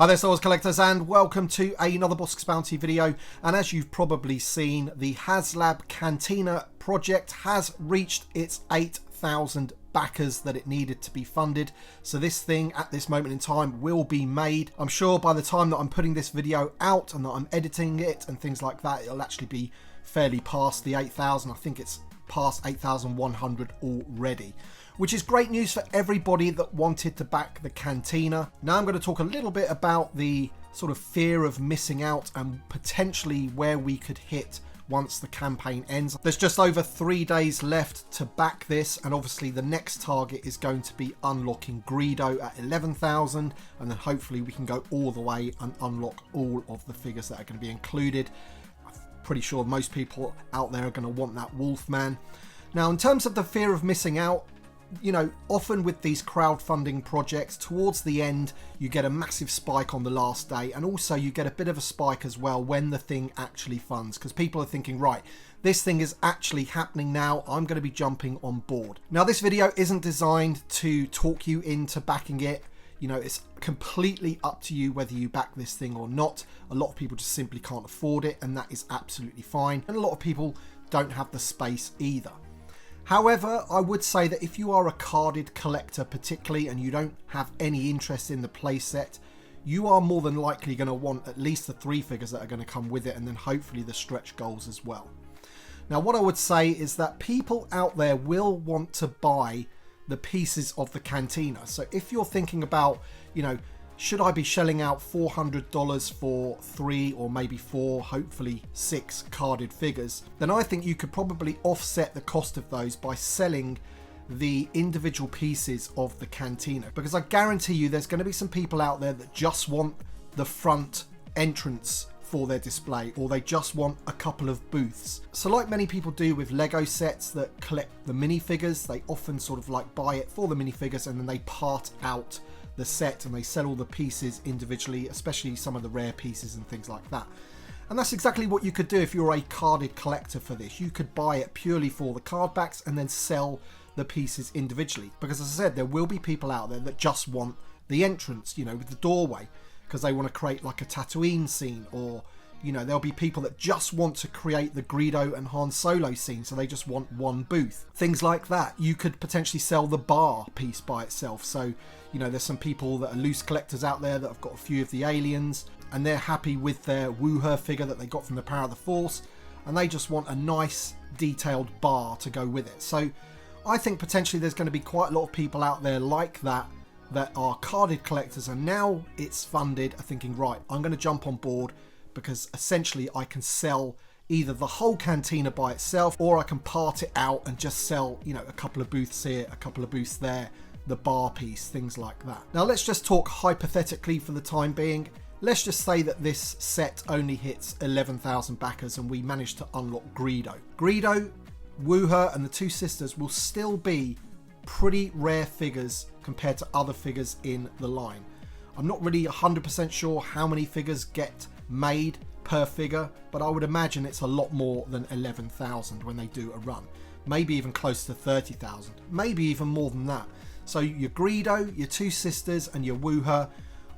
Hi there, Star Wars collectors, and welcome to another Bossk Bounty video. And as you've probably seen, the Haslab Cantina project has reached its 8,000 backers that it needed to be funded. So this thing at this moment in time will be made. I'm sure by the time that I'm putting this video out and that I'm editing it and things like that, it'll actually be fairly past the 8,000. I think it's past 8,100 already, which is great news for everybody that wanted to back the Cantina. Now I'm going to talk a little bit about the sort of fear of missing out and potentially where we could hit once the campaign ends. There's just over 3 days left to back this, and obviously the next target is going to be unlocking Greedo at 11,000, and then hopefully we can go all the way and unlock all of the figures that are going to be included. Pretty sure most people out there are going to want that Wolfman. Now, in terms of the fear of missing out, you know, often with these crowdfunding projects, towards the end you get a massive spike on the last day, and also you get a bit of a spike as well when the thing actually funds, because people are thinking, right, this thing is actually happening now, I'm going to be jumping on board. Now, this video isn't designed to talk you into backing it. You know, it's completely up to you whether you back this thing or not. A lot of people just simply can't afford it, and that is absolutely fine. And a lot of people don't have the space either. However, I would say that if you are a carded collector particularly, and you don't have any interest in the playset, you are more than likely going to want at least the 3 figures that are going to come with it, and then hopefully the stretch goals as well. Now, what I would say is that people out there will want to buy the pieces of the Cantina. So if you're thinking about, you know, should I be shelling out $400 for 3 or maybe 4, hopefully 6 carded figures, then I think you could probably offset the cost of those by selling the individual pieces of the Cantina, because I guarantee you there's going to be some people out there that just want the front entrance for their display, or they just want a couple of booths. So like many people do with Lego sets that collect the minifigures, they often sort of like buy it for the minifigures and then they part out the set and they sell all the pieces individually, especially some of the rare pieces and things like that. And that's exactly what you could do if you're a carded collector for this. You could buy it purely for the card backs and then sell the pieces individually, because as I said, there will be people out there that just want the entrance, you know, with the doorway, because they want to create like a Tatooine scene, or you know, there'll be people that just want to create the Greedo and Han Solo scene, so they just want one booth. Things like that. You could potentially sell the bar piece by itself. So, you know, there's some people that are loose collectors out there that have got a few of the aliens, and they're happy with their Wooher figure that they got from the Power of the Force, and they just want a nice detailed bar to go with it. So I think potentially there's going to be quite a lot of people out there like that, that are carded collectors, and now it's funded, are thinking, right, I'm going to jump on board, because essentially I can sell either the whole Cantina by itself, or I can part it out and just sell, you know, a couple of booths here, a couple of booths there, the bar piece, things like that. Now let's just talk hypothetically for the time being. Let's just say that this set only hits 11,000 backers and we manage to unlock Greedo. Greedo, Wooher and the 2 sisters will still be pretty rare figures compared to other figures in the line. I'm not really 100% sure how many figures get made per figure, but I would imagine it's a lot more than 11,000 when they do a run. Maybe even close to 30,000, maybe even more than that. So your Greedo, your 2 sisters and your Wooher,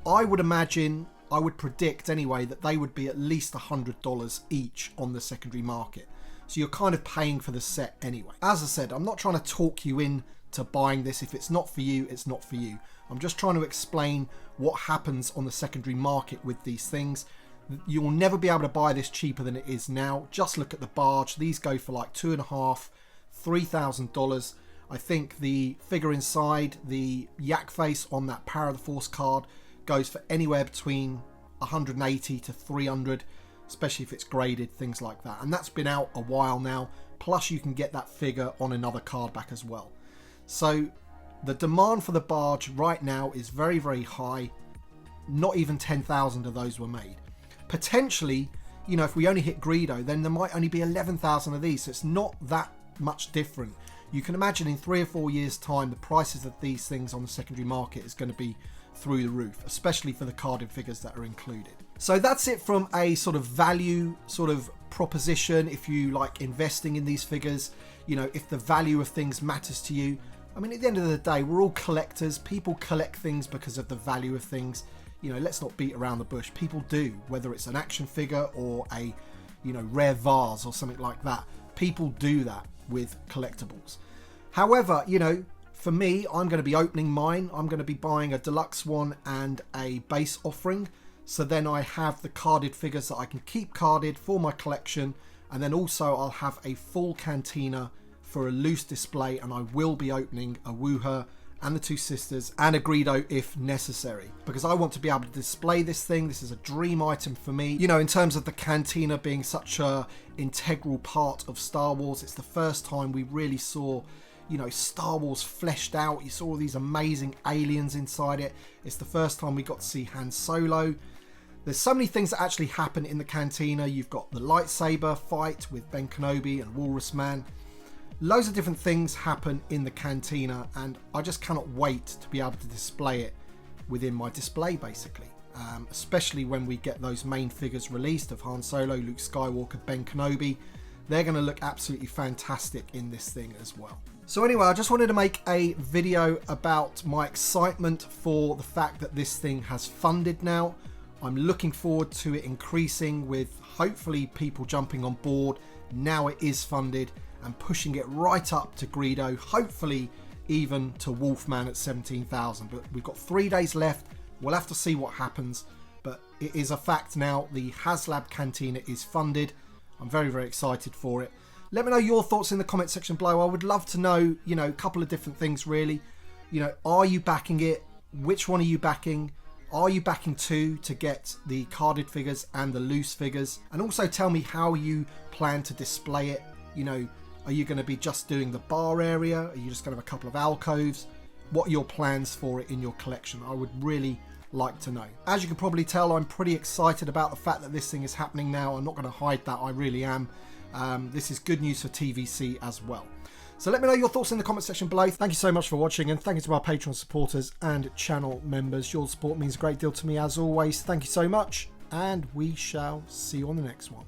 I would imagine, I would predict anyway, that they would be at least $100 each on the secondary market. So you're kind of paying for the set anyway. As I said, I'm not trying to talk you into buying this. If it's not for you, it's not for you. I'm just trying to explain what happens on the secondary market with these things. You will never be able to buy this cheaper than it is now. Just look at the barge. These go for like $2,500, $3,000. I think the figure inside, the yak face on that Power of the Force card, goes for anywhere between 180 to 300, especially if it's graded, things like that. And that's been out a while now. Plus you can get that figure on another card back as well. So the demand for the barge right now is very, very high. Not even 10,000 of those were made. Potentially, you know, if we only hit Greedo, then there might only be 11,000 of these. So it's not that much different. You can imagine in 3 or 4 years time, the prices of these things on the secondary market is going to be through the roof, especially for the carded figures that are included. So that's it from a sort of value sort of proposition. If you like investing in these figures, you know, if the value of things matters to you, I mean, at the end of the day, we're all collectors. People collect things because of the value of things. you know, let's not beat around the bush. People do, whether it's an action figure or a, you know, rare vase or something like that. People do that with collectibles. However, you know, for me, I'm going to be opening mine. I'm going to be buying a deluxe one and a base offering. So then I have the carded figures that I can keep carded for my collection. And then also I'll have a full cantina for a loose display. And I will be opening a Wooher and the two sisters and a Greedo if necessary, because I want to be able to display this thing. This is a dream item for me, you know, in terms of the cantina being such a integral part of Star Wars. It's the first time we really saw, you know, Star Wars fleshed out. You saw all these amazing aliens inside it. It's the first time we got to see Han Solo. There's so many things that actually happen in the cantina. You've got the lightsaber fight with Ben Kenobi and Walrus Man. Loads of different things happen in the cantina, and I just cannot wait to be able to display it within my display, basically. Especially when we get those main figures released of Han Solo, Luke Skywalker, Ben Kenobi. They're going to look absolutely fantastic in this thing as well. So anyway, I just wanted to make a video about my excitement for the fact that this thing has funded now. I'm looking forward to it increasing with hopefully people jumping on board. Now it is funded and pushing it right up to Greedo, hopefully even to Wolfman at 17,000. But we've got 3 days left. We'll have to see what happens. But it is a fact now. The Haslab Cantina is funded. I'm very, very excited for it. Let me know your thoughts in the comment section below. I would love to know, you know, a couple of different things really. You know, are you backing it? Which one are you backing? Are you backing two to get the carded figures and the loose figures? And also tell me how you plan to display it. You know, are you going to be just doing the bar area? Are you just going to have a couple of alcoves? What are your plans for it in your collection? I would really like to know. As you can probably tell, I'm pretty excited about the fact that this thing is happening now. I'm not going to hide that. I really am. This is good news for TVC as well. So let me know your thoughts in the comment section below. Thank you so much for watching, and thank you to our Patreon supporters and channel members. Your support means a great deal to me as always. Thank you so much, and we shall see you on the next one.